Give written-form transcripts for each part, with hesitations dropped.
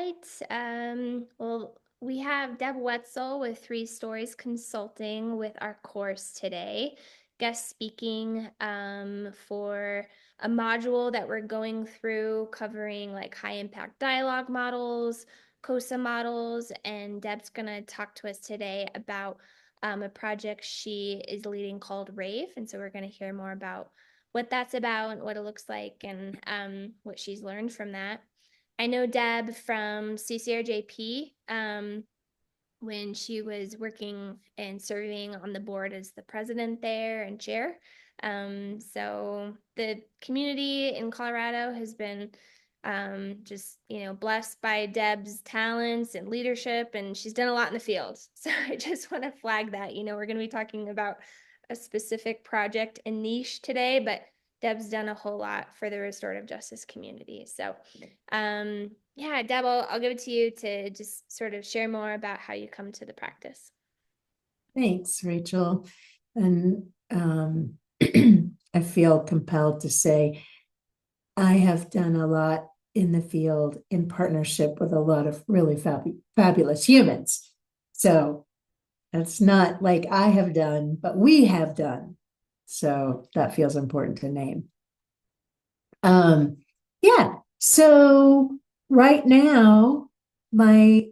right. Well, we have Deb Wetzel with Three Stories Consulting with our course today, guest speaking for a module that we're going through covering like high impact dialogue models, COSA models, and Deb's going to talk to us today about a project she is leading called RAIV. And so we're going to hear more about what that's about and what it looks like and what she's learned from that. I know Deb from CCRJP when she was working and serving on the board as the president there and chair. So the community in Colorado has been just, blessed by Deb's talents and leadership, and she's done a lot in the field. So I just want to flag that, we're going to be talking about a specific project and niche today, but Deb's done a whole lot for the restorative justice community. So yeah, Deb, I'll give it to you to just sort of share more about how you come to the practice. Thanks, Rachel. And I feel compelled to say I have done a lot in the field in partnership with a lot of really fabulous humans. So it's not like I have done, but we have done. So that feels important to name. Yeah. So right now, my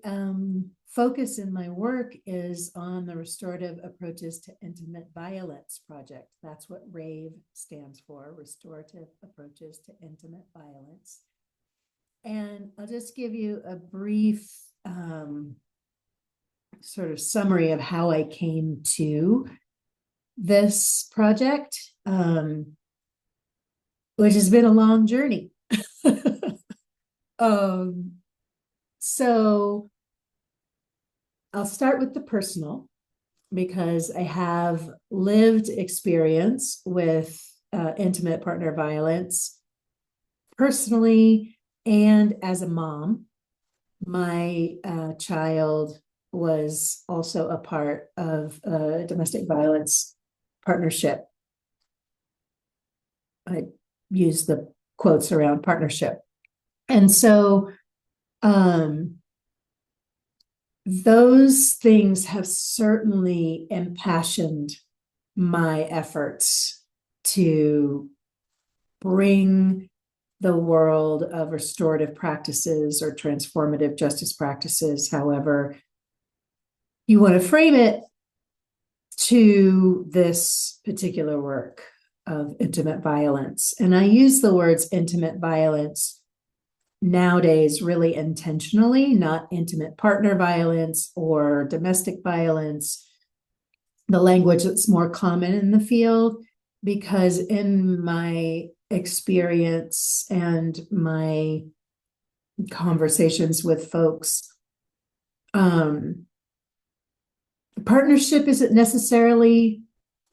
focus in my work is on the Restorative Approaches to Intimate Violence project. That's what RAIV stands for, Restorative Approaches to Intimate Violence. And I'll just give you a brief sort of summary of how I came to this project, which has been a long journey. So I'll start with the personal because I have lived experience with intimate partner violence personally and as a mom. My child was also a part of a domestic violence partnership. I use the quotes around partnership. And so those things have certainly impassioned my efforts to bring the world of restorative practices or transformative justice practices, however you want to frame it, to this particular work of intimate violence. And I use the words intimate violence nowadays really intentionally, not intimate partner violence or domestic violence, the language that's more common in the field, because in my experience and my conversations with folks, partnership isn't necessarily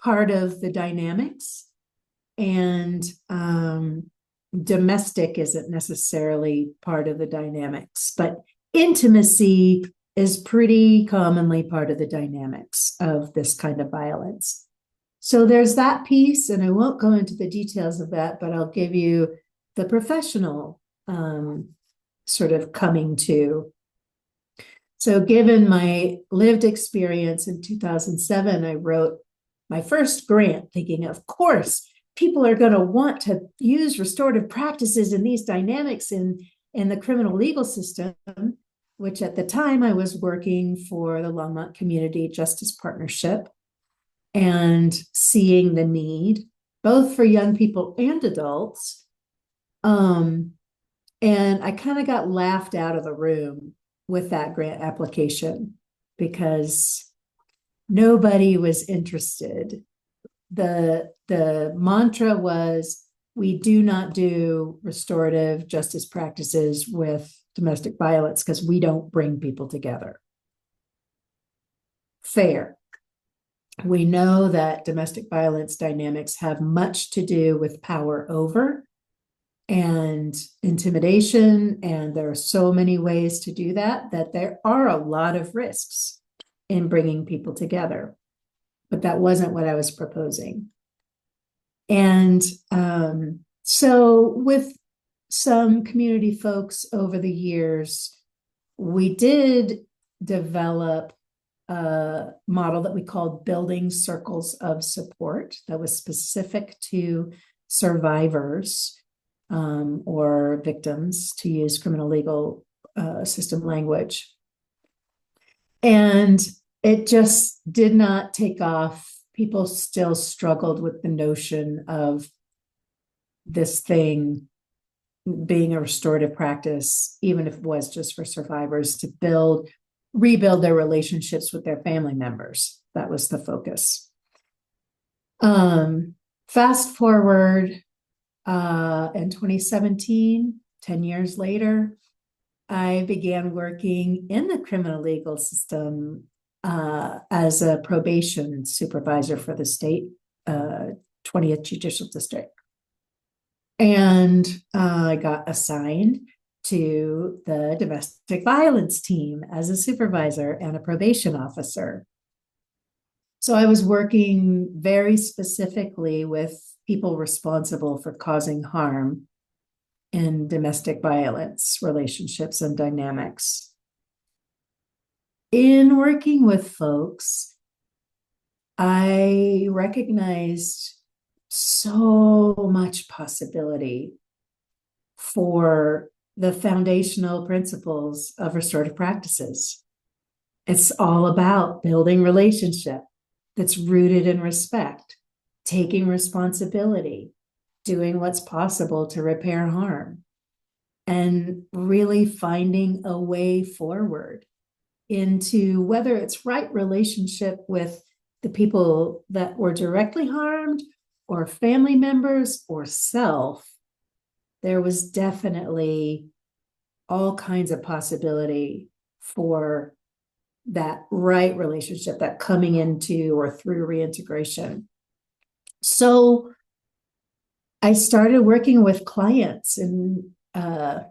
part of the dynamics, and domestic isn't necessarily part of the dynamics, but intimacy is pretty commonly part of the dynamics of this kind of violence. So there's that piece, and I won't go into the details of that, but I'll give you the professional sort of coming to. So given my lived experience in 2007, I wrote my first grant thinking, of course, people are going to want to use restorative practices in these dynamics in the criminal legal system, which at the time I was working for the Longmont Community Justice Partnership and seeing the need both for young people and adults. And I kind of got laughed out of the room with that grant application because nobody was interested. The mantra was, we do not do restorative justice practices with domestic violence because we don't bring people together. Fair. We know that domestic violence dynamics have much to do with power over and intimidation, and there are so many ways to do that there are a lot of risks in bringing people together. But that wasn't what I was proposing. And so with some community folks over the years, we did develop a model that we called building circles of support that was specific to survivors or victims, to use criminal legal system language. And it just did not take off. People still struggled with the notion of this thing being a restorative practice, even if it was just for survivors to rebuild their relationships with their family members. That was the focus. Fast forward in 2017, 10 years later, I began working in the criminal legal system as a probation supervisor for the state 20th Judicial District. And I got assigned to the domestic violence team as a supervisor and a probation officer. So I was working very specifically with people responsible for causing harm in domestic violence relationships and dynamics. In working with folks, I recognized so much possibility for the foundational principles of restorative practices. It's all about building relationship that's rooted in respect, taking responsibility, doing what's possible to repair harm, and really finding a way forward into whether it's right relationship with the people that were directly harmed or family members or self. There was definitely all kinds of possibility for that right relationship, that coming into or through reintegration. So I started working with clients in a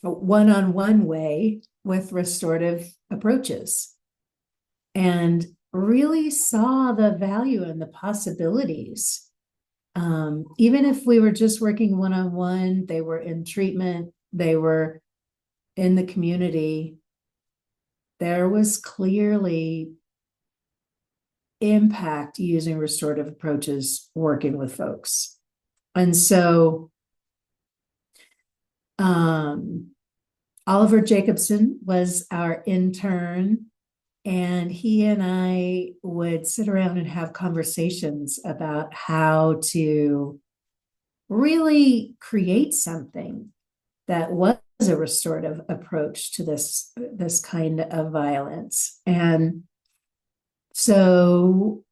one-on-one way with restorative approaches, and really saw the value and the possibilities. Even if we were just working one-on-one, they were in treatment, they were in the community, there was clearly impact using restorative approaches working with folks. And so Oliver Jacobson was our intern, and he and I would sit around and have conversations about how to really create something that was a restorative approach to this kind of violence. And so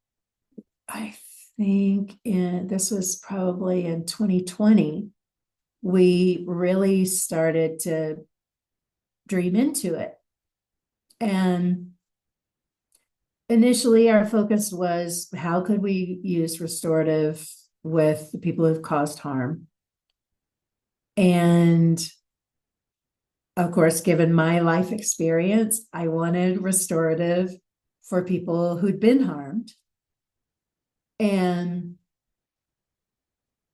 I think this was probably in 2020, we really started to dream into it. And initially, our focus was how could we use restorative with the people who've caused harm? And of course, given my life experience, I wanted restorative for people who'd been harmed. And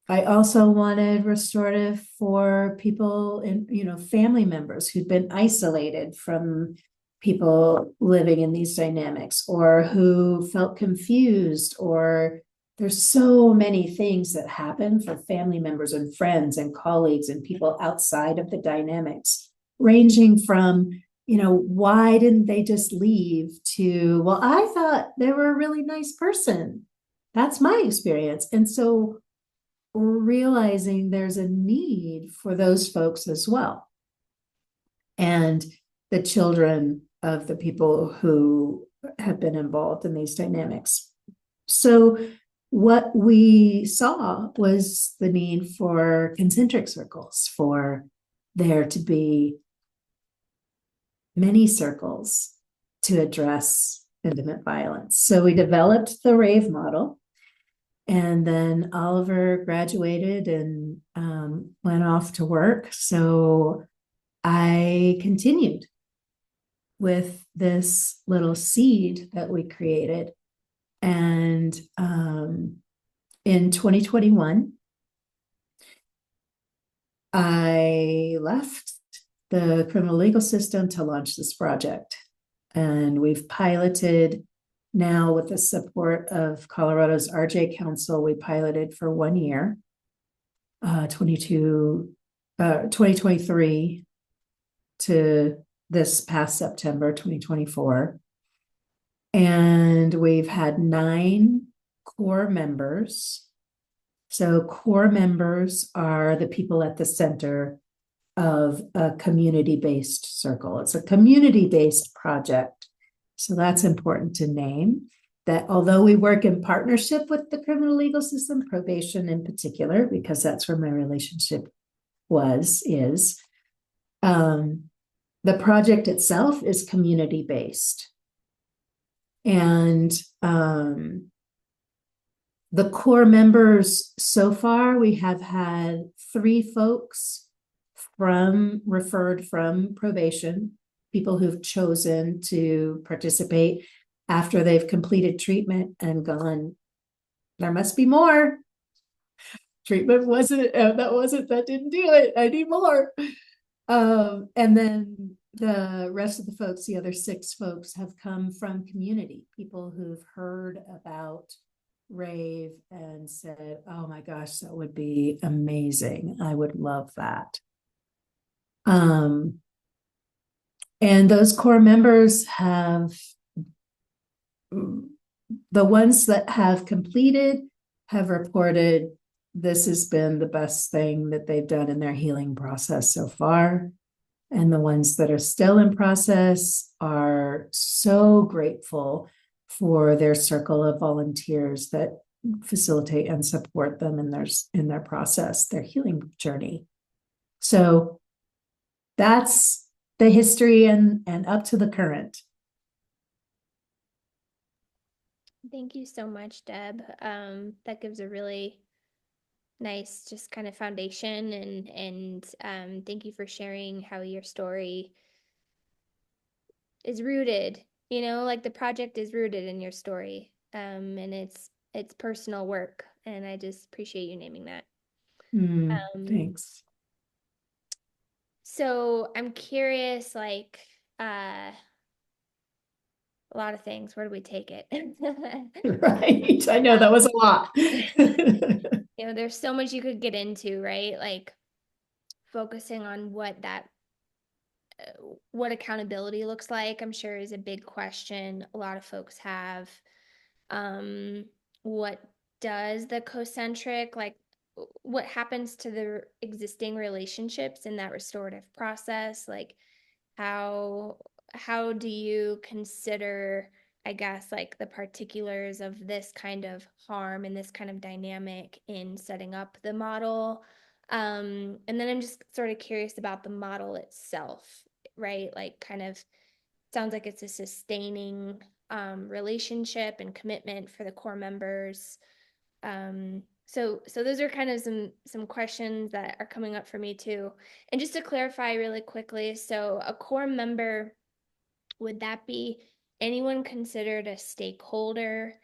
I also wanted restorative for people in, family members who'd been isolated from people living in these dynamics, or who felt confused, or there's so many things that happen for family members and friends and colleagues and people outside of the dynamics, ranging from, why didn't they just leave, to, well, I thought they were a really nice person. That's my experience. And so realizing there's a need for those folks as well. And the children of the people who have been involved in these dynamics. So what we saw was the need for concentric circles, for there to be many circles to address intimate violence. So we developed the RAIV model. And then Oliver graduated and went off to work. So I continued with this little seed that we created. And in 2021, I left the criminal legal system to launch this project. And we've piloted now with the support of Colorado's RJ Council, we piloted for 1 year, 2023 to this past September 2024. And we've had 9 core members. So core members are the people at the center of a community-based circle. It's a community-based project. So that's important to name, that although we work in partnership with the criminal legal system, probation in particular, because that's where my relationship is, the project itself is community-based. And the core members so far, we have had 3 folks referred from probation, people who've chosen to participate after they've completed treatment and gone, there must be more. Treatment that didn't do it. I need more. And then the rest of the folks, the other 6 folks, have come from community, people who've heard about RAIV and said, oh my gosh, that would be amazing. I would love that. And those core members have, the ones that have completed have reported this has been the best thing that they've done in their healing process so far. And the ones that are still in process are so grateful for their circle of volunteers that facilitate and support them in their process, their healing journey. So that's the history and up to the current. Thank you so much, Deb. That gives a really nice just kind of foundation, and thank you for sharing how your story is rooted, like the project is rooted in your story. And it's personal work, and I just appreciate you naming that. Thanks. So I'm curious, like, a lot of things. Where do we take it? Right. I know that was a lot. There's so much you could get into, right? Like focusing on what accountability looks like, I'm sure is a big question a lot of folks have. What does the concentric, like what happens to the existing relationships in that restorative process? Like how how do you consider, I guess, like the particulars of this kind of harm and this kind of dynamic in setting up the model? And then I'm just sort of curious about the model itself, right? Like kind of sounds like it's a sustaining relationship and commitment for the core members. So those are kind of some questions that are coming up for me too. And just to clarify really quickly, so a core member, would that be anyone considered a stakeholder,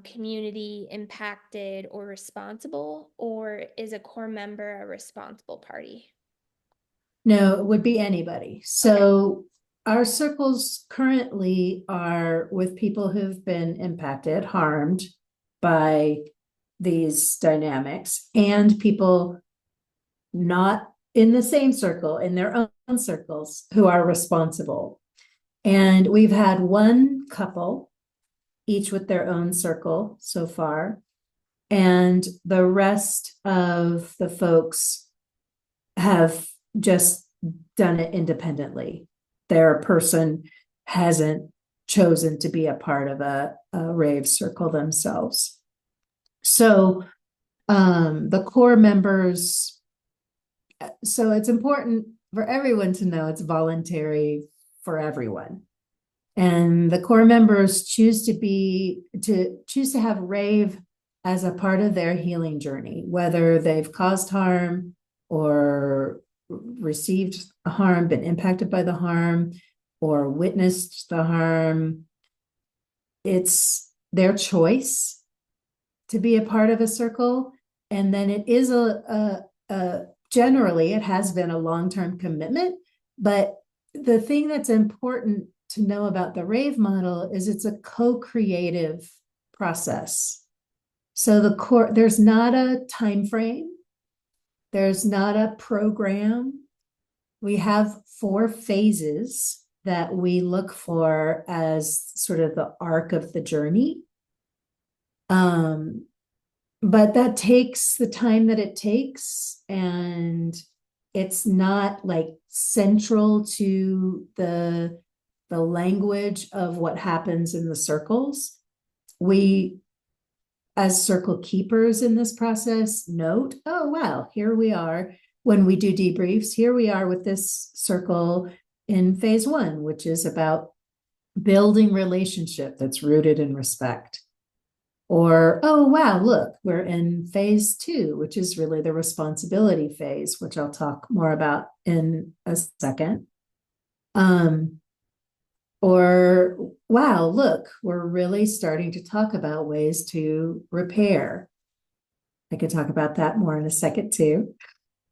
community impacted or responsible, or is a core member a responsible party? No, it would be anybody. So our circles currently are with people who've been impacted, harmed by these dynamics, and people not in the same circle, in their own circles, who are responsible. And we've had 1 couple, each with their own circle so far. And the rest of the folks have just done it independently. Their person hasn't chosen to be a part of a RAIV circle themselves. So the core members, so it's important for everyone to know it's voluntary for everyone. And the core members choose to have RAIV as a part of their healing journey, whether they've caused harm or received harm, been impacted by the harm, or witnessed the harm. It's their choice to be a part of a circle. And then it is generally, it has been a long-term commitment But the thing that's important to know about the RAIV model is it's a co-creative process. So there's not a time frame, there's not a program. We have 4 phases that we look for as sort of the arc of the journey. Um, but that takes the time that it takes, and it's not like central to the language of what happens in the circles. We, as circle keepers in this process, note, oh wow, here we are. When we do debriefs, here we are with this circle in phase 1, which is about building relationship that's rooted in respect. Or, oh, wow, look, we're in phase 2, which is really the responsibility phase, which I'll talk more about in a second. Or, wow, look, we're really starting to talk about ways to repair. I could talk about that more in a second, too.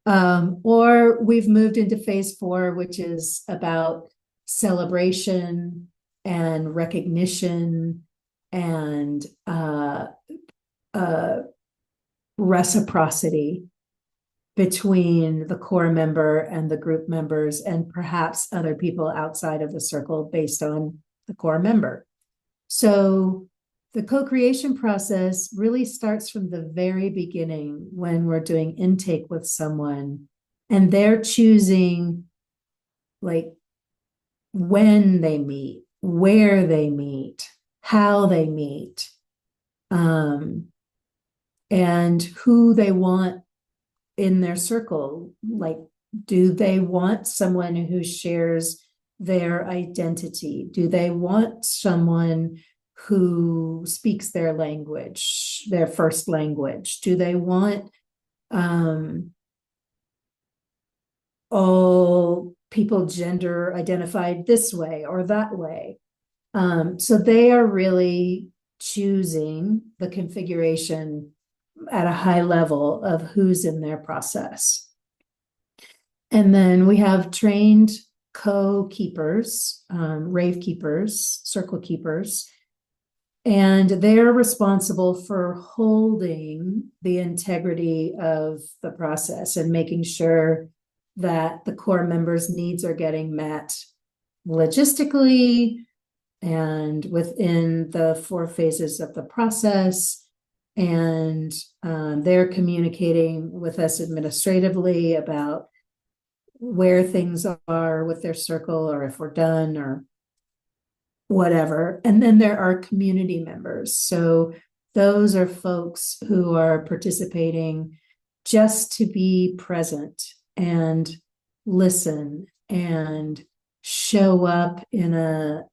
Or we've moved into phase 4, which is about celebration and recognition and reciprocity between the core member and the group members, and perhaps other people outside of the circle based on the core member. So the co-creation process really starts from the very beginning when we're doing intake with someone and they're choosing like when they meet, where they meet, how they meet, and who they want in their circle. Like, do they want someone who shares their identity? Do they want someone who speaks their language, their first language? Do they want all people gender identified this way or that way? So they are really choosing the configuration at a high level of who's in their process. And then we have trained co-keepers, RAIV keepers, circle keepers, and they're responsible for holding the integrity of the process and making sure that the core members' needs are getting met logistically and within the 4 phases of the process. And they're communicating with us administratively about where things are with their circle, or if we're done, or whatever. And then there are community members. So those are folks who are participating just to be present and listen and show up in a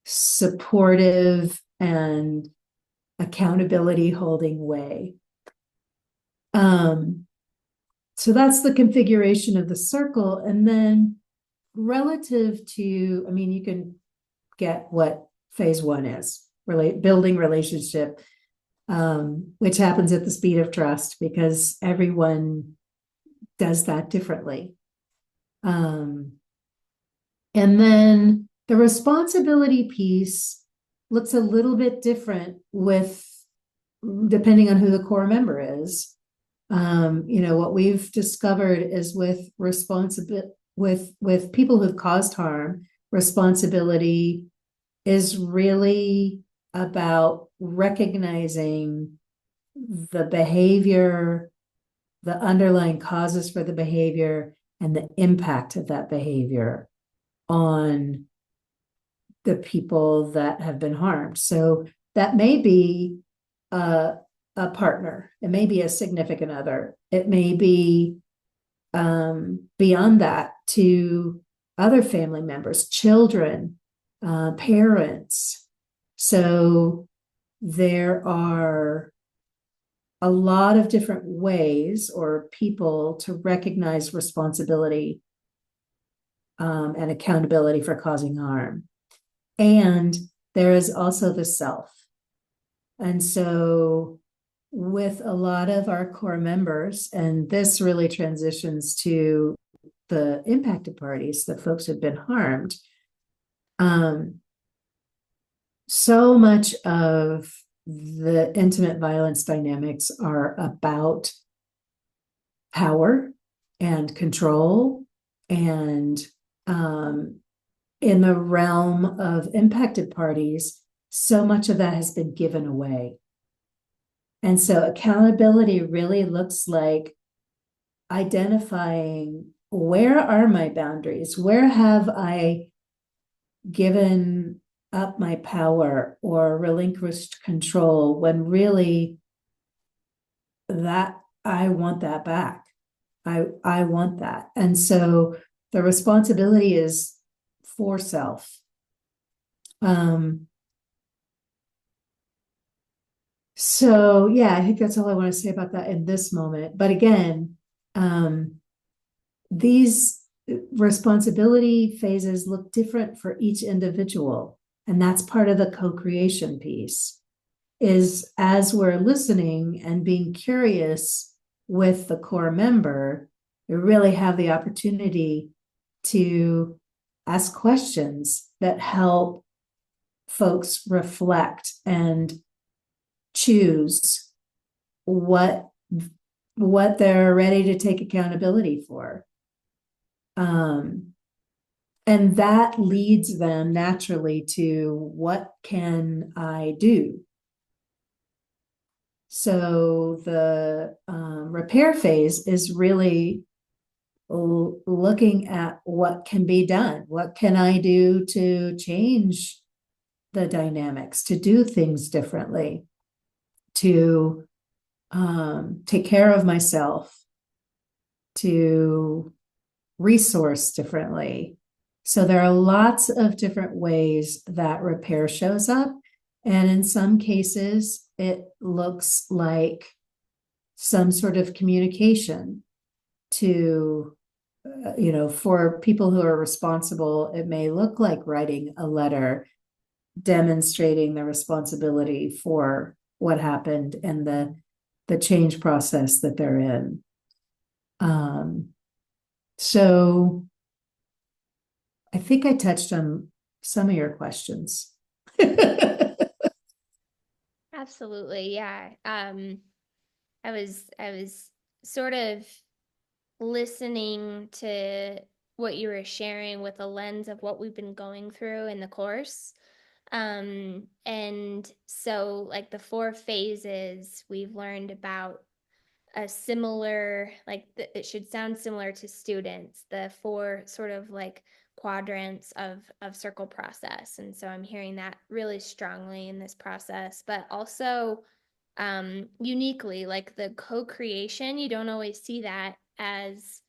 supportive and accountability holding way. So that's the configuration of the circle. And then relative to, I mean, you can get what phase 1 is, building relationship, which happens at the speed of trust because everyone does that differently. And then the responsibility piece looks a little bit different depending on who the core member is. What we've discovered is with people who've caused harm, responsibility is really about recognizing the behavior, the underlying causes for the behavior, and the impact of that behavior on the people that have been harmed. So that may be a partner, it may be a significant other, it may be beyond that to other family members, children, parents. So there are a lot of different ways or people to recognize responsibility and accountability for causing harm. And there is also the self. And so with a lot of our core members, and this really transitions to the impacted parties, the folks who've been harmed, um, so much of the intimate violence dynamics are about power and control. And in the realm of impacted parties, so much of that has been given away. And so accountability really looks like identifying, where are my boundaries? Where have I given up my power or relinquished control when really that I want that back? I want that. And so the responsibility is for self. So yeah, I think that's all I want to say about that in this moment. But again, these responsibility phases look different for each individual. And that's part of the co-creation piece, is as we're listening and being curious with the core member, we really have the opportunity to ask questions that help folks reflect and choose what they're ready to take accountability for. And that leads them naturally to, what can I do? So the repair phase is really looking at what can be done. What can I do to change the dynamics, to do things differently, to take care of myself, to resource differently. So there are lots of different ways that repair shows up. And in some cases, it looks like some sort of communication to, for people who are responsible, it may look like writing a letter demonstrating the responsibility for what happened and the change process that they're in. So I think I touched on some of your questions. Absolutely, yeah. I was sort of listening to what you were sharing with a lens of what we've been going through in the course. And so like the four phases we've learned about a similar, like it should sound similar to students, the four sort of like quadrants of circle process. And so I'm hearing that really strongly in this process, but also uniquely, like the co-creation, you don't always see that as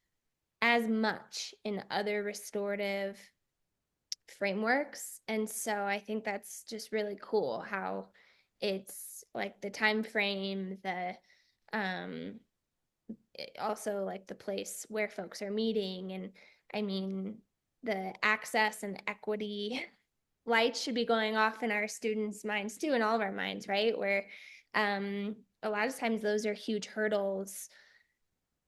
much in other restorative frameworks. And so I think that's just really cool how it's like the time frame, the um also like the place where folks are meeting. And I mean, the access and equity lights should be going off in our students' minds too, in all of our minds, right? Where a lot of times those are huge hurdles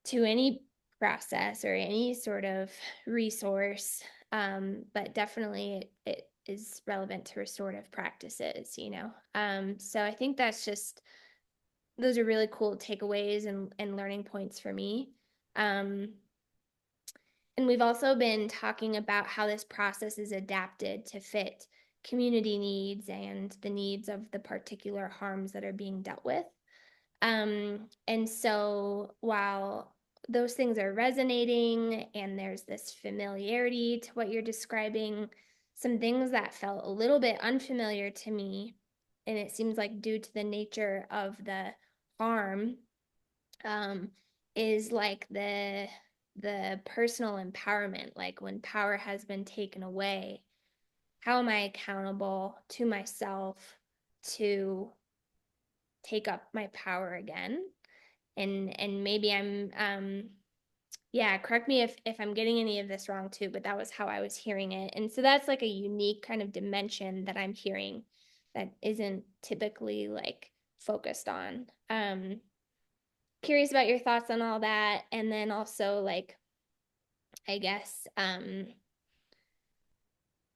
to any process or any sort of resource. But definitely it is relevant to restorative practices, you know? So I think that's just, those are really cool takeaways and learning points for me. Um, and we've also been talking about how this process is adapted to fit community needs and the needs of the particular harms that are being dealt with. And so while those things are resonating and there's this familiarity to what you're describing, some things that felt a little bit unfamiliar to me, and it seems like due to the nature of the harm, um, is like the personal empowerment, like when power has been taken away, how am I accountable to myself to take up my power again? And maybe I'm yeah, correct me if I'm getting any of this wrong too, but that was how I was hearing it. And so that's like a unique kind of dimension that I'm hearing that isn't typically like focused on. Curious about your thoughts on all that. And then also like I guess.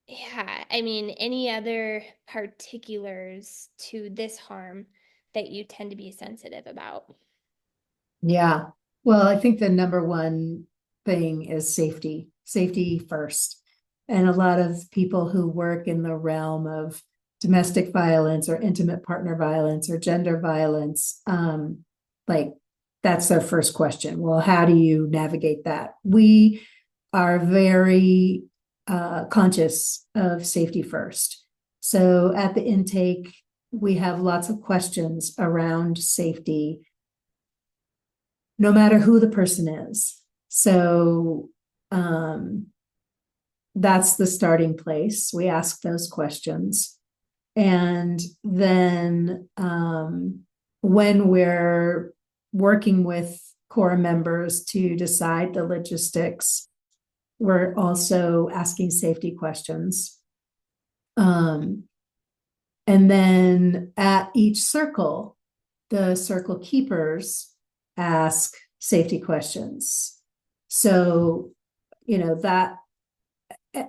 Yeah, I mean, any other particulars to this harm that you tend to be sensitive about? Yeah. Well, I think the number one thing is safety, safety first. And a lot of people who work in the realm of domestic violence or intimate partner violence or gender violence, like that's their first question. Well, how do you navigate that? We are very conscious of safety first. So at the intake, we have lots of questions around safety no matter who the person is. So that's the starting place. We ask those questions. And then when we're working with core members to decide the logistics, we're also asking safety questions. And then at each circle, the circle keepers ask safety questions. So, that,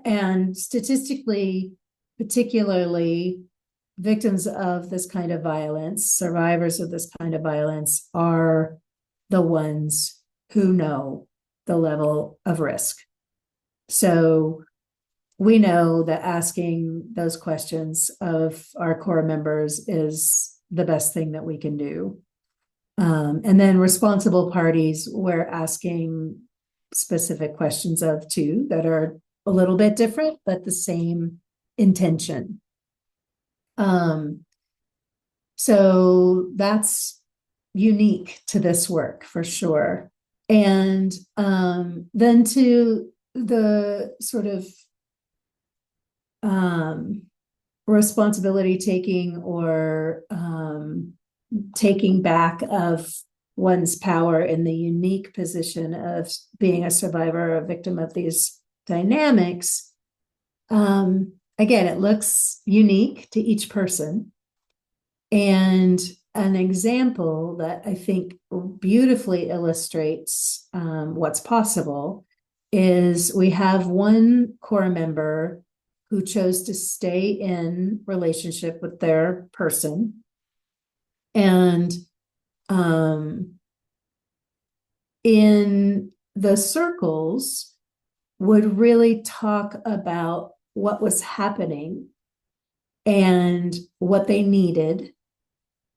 and statistically, particularly victims of this kind of violence, survivors of this kind of violence, are the ones who know the level of risk. So we know that asking those questions of our core members is the best thing that we can do. And then responsible parties, we're asking specific questions of too that are a little bit different, but the same intention. So that's unique to this work for sure. And then to the sort of responsibility taking or taking back of one's power in the unique position of being a survivor, a victim of these dynamics. Again, it looks unique to each person. And an example that I think beautifully illustrates what's possible is we have one core member who chose to stay in relationship with their person. And in the circles would really talk about what was happening and what they needed.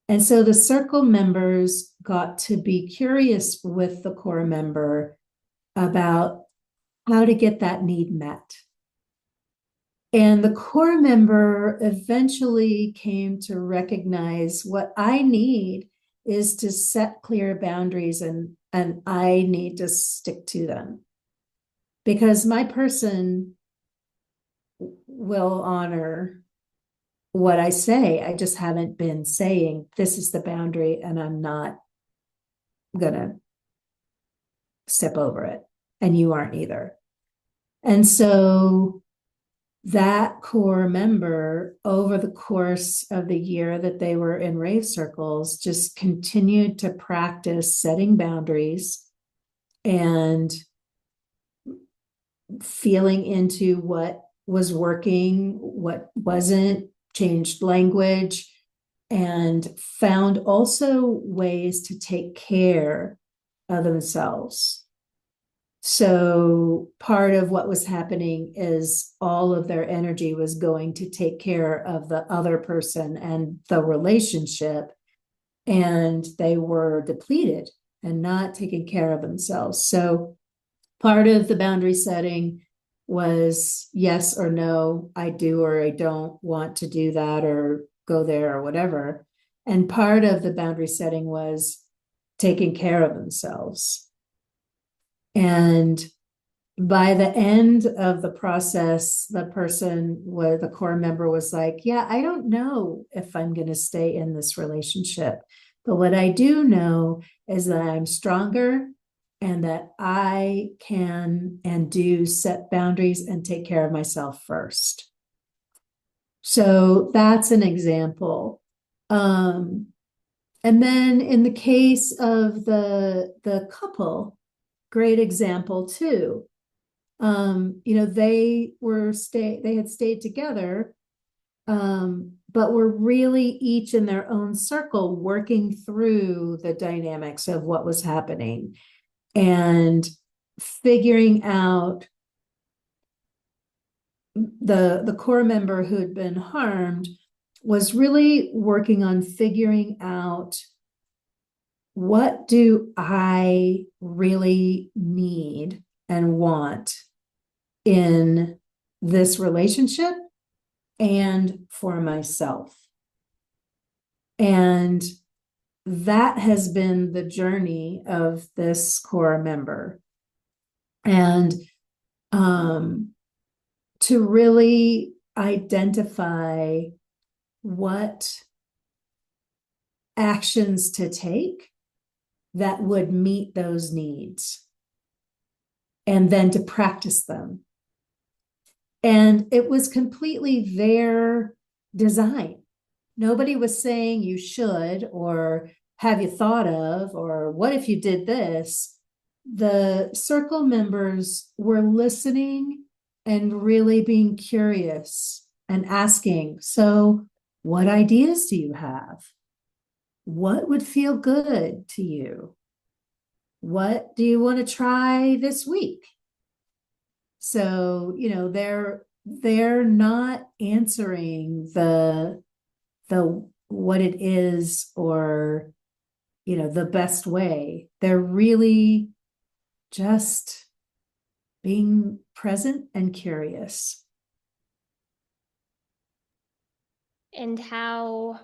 And so the circle members got to be curious with the core member about how to get that need met. And the core member eventually came to recognize what I need is to set clear boundaries, and I need to stick to them. Because my person will honor what I say. I just haven't been saying this is the boundary and I'm not gonna step over it. And you aren't either. And so that core member, over the course of the year that they were in RAIV circles, just continued to practice setting boundaries and feeling into what was working, what wasn't, changed language, and found also ways to take care of themselves. So part of what was happening is all of their energy was going to take care of the other person and the relationship, and they were depleted and not taking care of themselves. So part of the boundary setting was yes or no, I do or I don't want to do that or go there or whatever. And part of the boundary setting was taking care of themselves. And by the end of the process, the person with the core member was like, yeah, I don't know if I'm going to stay in this relationship. But what I do know is that I'm stronger and that I can and do set boundaries and take care of myself first. So that's an example. And then in the case of the couple, great example too. they had stayed together, but were really each in their own circle working through the dynamics of what was happening and figuring out the core member who had been harmed was really working on figuring out, what do I really need and want in this relationship and for myself. And that has been the journey of this core member. And to really identify what actions to take that would meet those needs, and then to practice them. And it was completely their design. Nobody was saying you should, or have you thought of, or what if you did this. The circle members were listening and really being curious and asking, so what ideas do you have? What would feel good to you? What do you want to try this week? So, they're not answering the what it is, or the best way. They're really just being present and curious. And how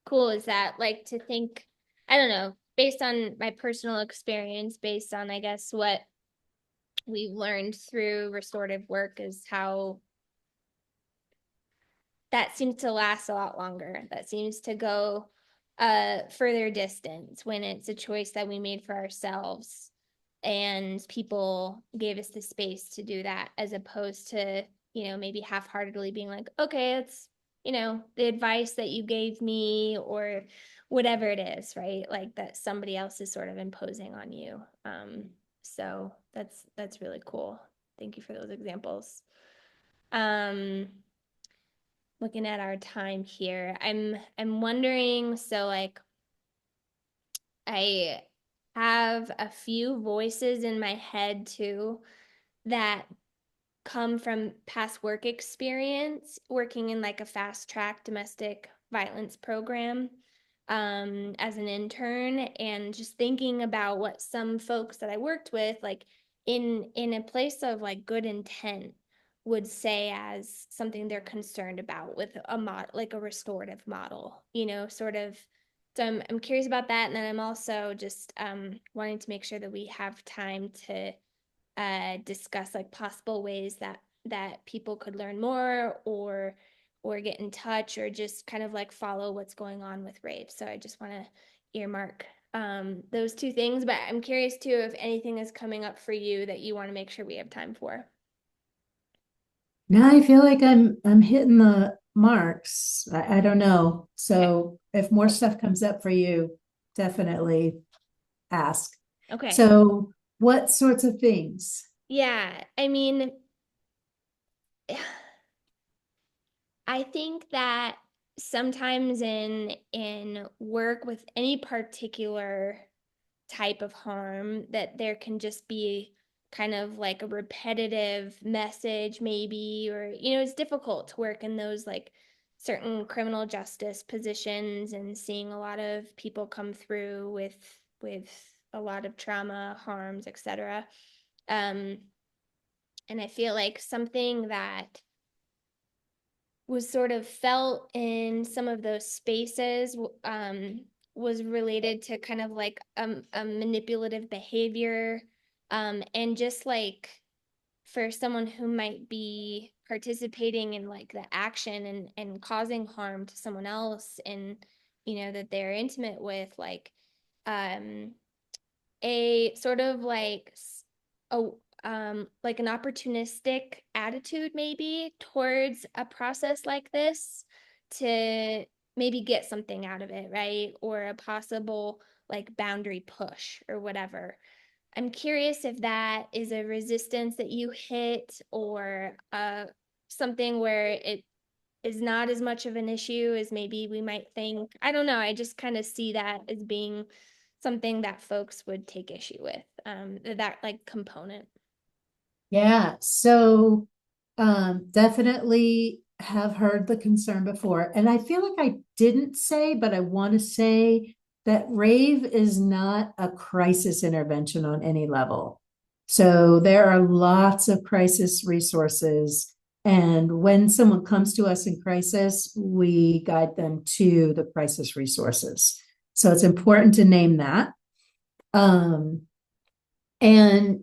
cool is that? Like to think, I don't know, based on my personal experience, based on, I guess, what we've learned through restorative work, is how that seems to last a lot longer. That seems to go further distance when it's a choice that we made for ourselves and people gave us the space to do that, as opposed to, maybe half-heartedly being like, okay, it's, the advice that you gave me, or whatever it is, right? Like that somebody else is sort of imposing on you. So that's really cool. Thank you for those examples. Um, Looking at our time here, I'm wondering, so like I have a few voices in my head too that come from past work experience working in like a fast track domestic violence program, as an intern, and just thinking about what some folks that I worked with, like in a place of like good intent, would say as something they're concerned about with a like a restorative model, sort of. So I'm curious about that, and then I'm also just wanting to make sure that we have time to discuss like possible ways that people could learn more, or get in touch, or just kind of like follow what's going on with RAIV. So I just want to earmark those two things, but I'm curious too if anything is coming up for you that you want to make sure we have time for. Now I feel like I'm hitting the marks. I don't know. Okay. So if more stuff comes up for you, definitely ask. Okay. So what sorts of things? Yeah, I mean, I think that sometimes in work with any particular type of harm, that there can just be kind of like a repetitive message maybe, or it's difficult to work in those like certain criminal justice positions and seeing a lot of people come through with a lot of trauma, harms, etc. um and I feel like something that was sort of felt in some of those spaces, was related to kind of like a manipulative behavior, and just like for someone who might be participating in like the action and causing harm to someone else, and that they're intimate with, um a sort of a like an opportunistic attitude maybe towards a process like this, to maybe get something out of it, right? Or a possible like boundary push or whatever. I'm curious if that is a resistance that you hit or something where it is not as much of an issue as maybe we might think. I don't know. I just kind of see that as being something that folks would take issue with, that like component. Yeah, so definitely have heard the concern before. And I feel like I didn't say, but I want to say that RAIV is not a crisis intervention on any level. So there are lots of crisis resources. And when someone comes to us in crisis, we guide them to the crisis resources. So it's important to name that. Um, and,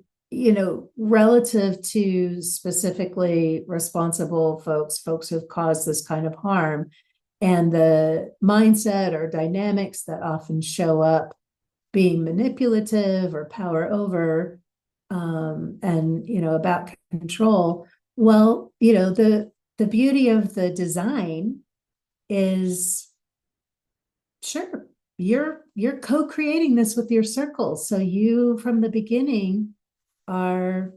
relative to specifically responsible folks who've caused this kind of harm, and the mindset or dynamics that often show up being manipulative or power over, and, about control. Well, the beauty of the design is, sure, you're co-creating this with your circle. So you from the beginning are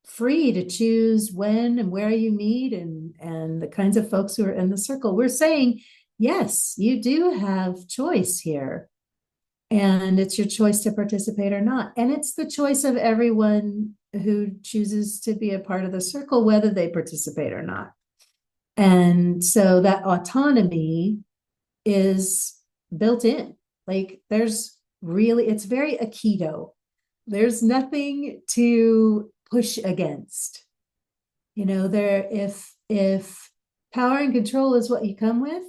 free to choose when and where you meet and the kinds of folks who are in the circle. We're saying, yes, you do have choice here. And it's your choice to participate or not. And it's the choice of everyone who chooses to be a part of the circle, whether they participate or not. And so that autonomy is built in. Like it's very Aikido. There's nothing to push against. If power and control is what you come with,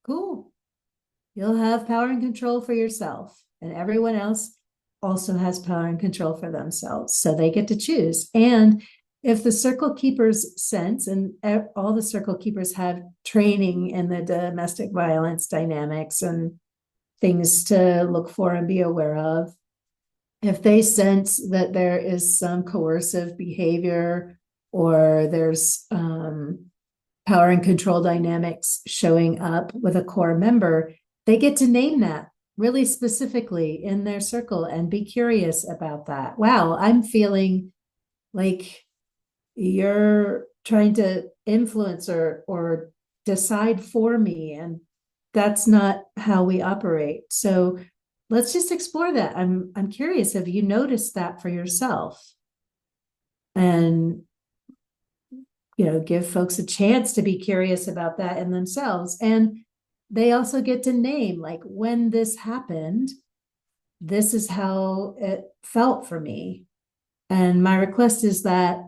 cool. You'll have power and control for yourself, and everyone else also has power and control for themselves. So they get to choose. And if the circle keepers sense, and all the circle keepers have training in the domestic violence dynamics and things to look for and be aware of, if they sense that there is some coercive behavior or there's power and control dynamics showing up with a core member, they get to name that really specifically in their circle and be curious about that. Wow, I'm feeling like you're trying to influence or decide for me, and that's not how we operate. So let's just explore that. I'm curious, have you noticed that for yourself? And give folks a chance to be curious about that in themselves. And they also get to name, like, when this happened, this is how it felt for me. And my request is that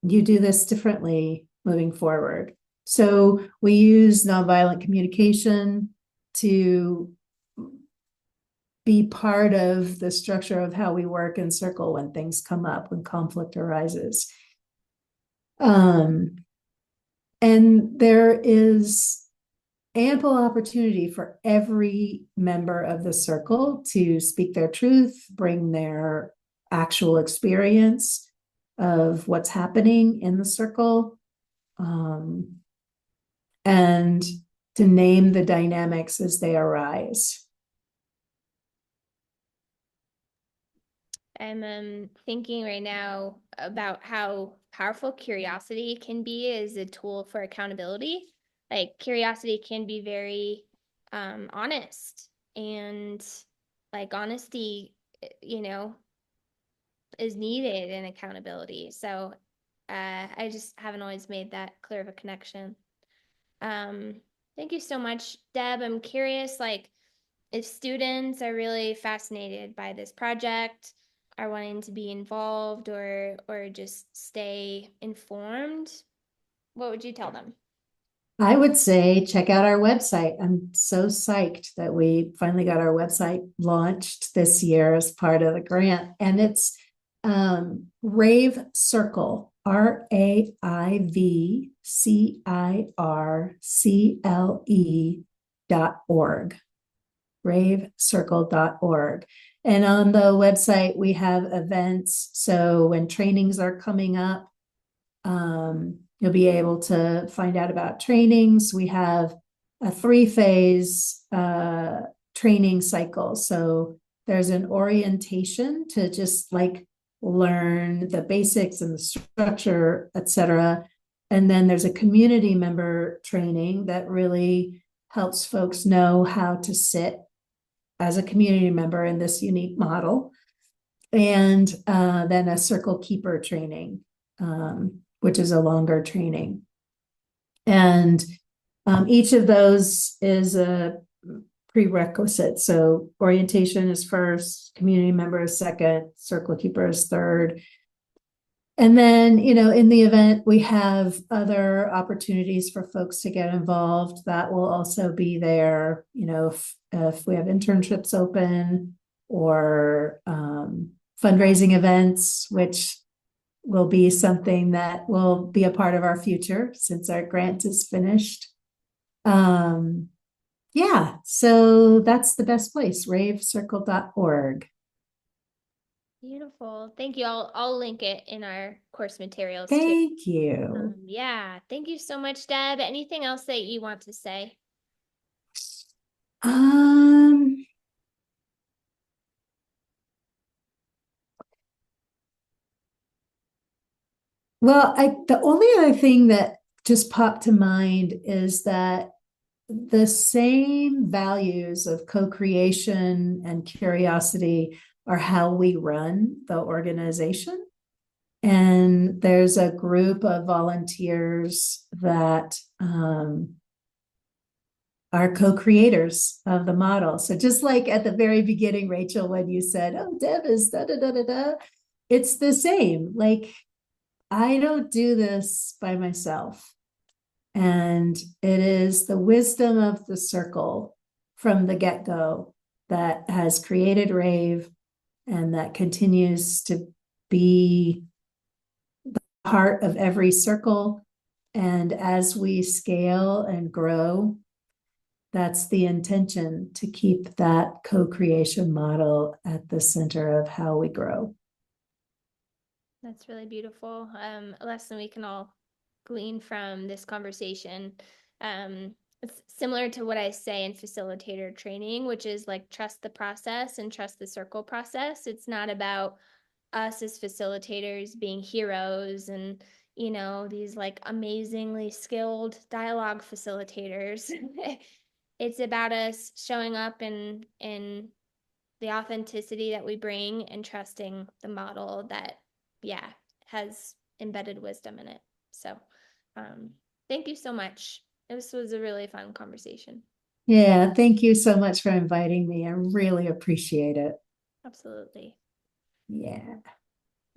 you do this differently moving forward. So we use nonviolent communication to be part of the structure of how we work in circle when things come up, when conflict arises. And there is ample opportunity for every member of the circle to speak their truth, bring their actual experience of what's happening in the circle, and to name the dynamics as they arise. I'm thinking right now about how powerful curiosity can be as a tool for accountability. Like curiosity can be very honest, and like honesty, you know, is needed in accountability. So I just haven't always made that clear of a connection. Um, thank you so much, Deb. I'm curious, like, if students are really fascinated by this project, are wanting to be involved or just stay informed, what would you tell them? I would say check out our website. I'm so psyched that we finally got our website launched this year as part of the grant. And it's RAIV Circle, RAIVCIRCLE.org, raivecircle.org. And on the website, we have events. So when trainings are coming up, you'll be able to find out about trainings. We have a 3-phase training cycle. So There's an orientation to just like learn the basics and the structure, etc. And then there's a community member training that really helps folks know how to sit as a community member in this unique model. And then a circle keeper training, which is a longer training. And each of those is a prerequisite. So orientation is first, community member is second, circle keeper is third. And then, in the event we have other opportunities for folks to get involved, that will also be there. If we have internships open or fundraising events, which will be something that will be a part of our future since our grant is finished. Yeah, so that's the best place, ravecircle.org. Beautiful. Thank you. I'll link it in our course materials too. Thank you. Yeah, thank you so much, Deb. Anything else that you want to say? Um, well, the only other thing that just popped to mind is that the same values of co-creation and curiosity are how we run the organization. And there's a group of volunteers that are co-creators of the model. So just like at the very beginning, Rachel, when you said, "Oh, Deb is da da da da da," it's the same. Like I don't do this by myself. And it is the wisdom of the circle from the get-go that has created RAIV and that continues to be the heart of every circle. And as we scale and grow, that's the intention, to keep that co-creation model at the center of how we grow. That's really beautiful. A lesson we can all glean from this conversation. It's similar to what I say in facilitator training, which is like trust the process and trust the circle process. It's not about us as facilitators being heroes and these like amazingly skilled dialogue facilitators. It's about us showing up in the authenticity that we bring and trusting the model that, yeah, has embedded wisdom in it. So um, thank you so much. This was a really fun conversation. Yeah, thank you so much for inviting me. I really appreciate it. Absolutely. Yeah.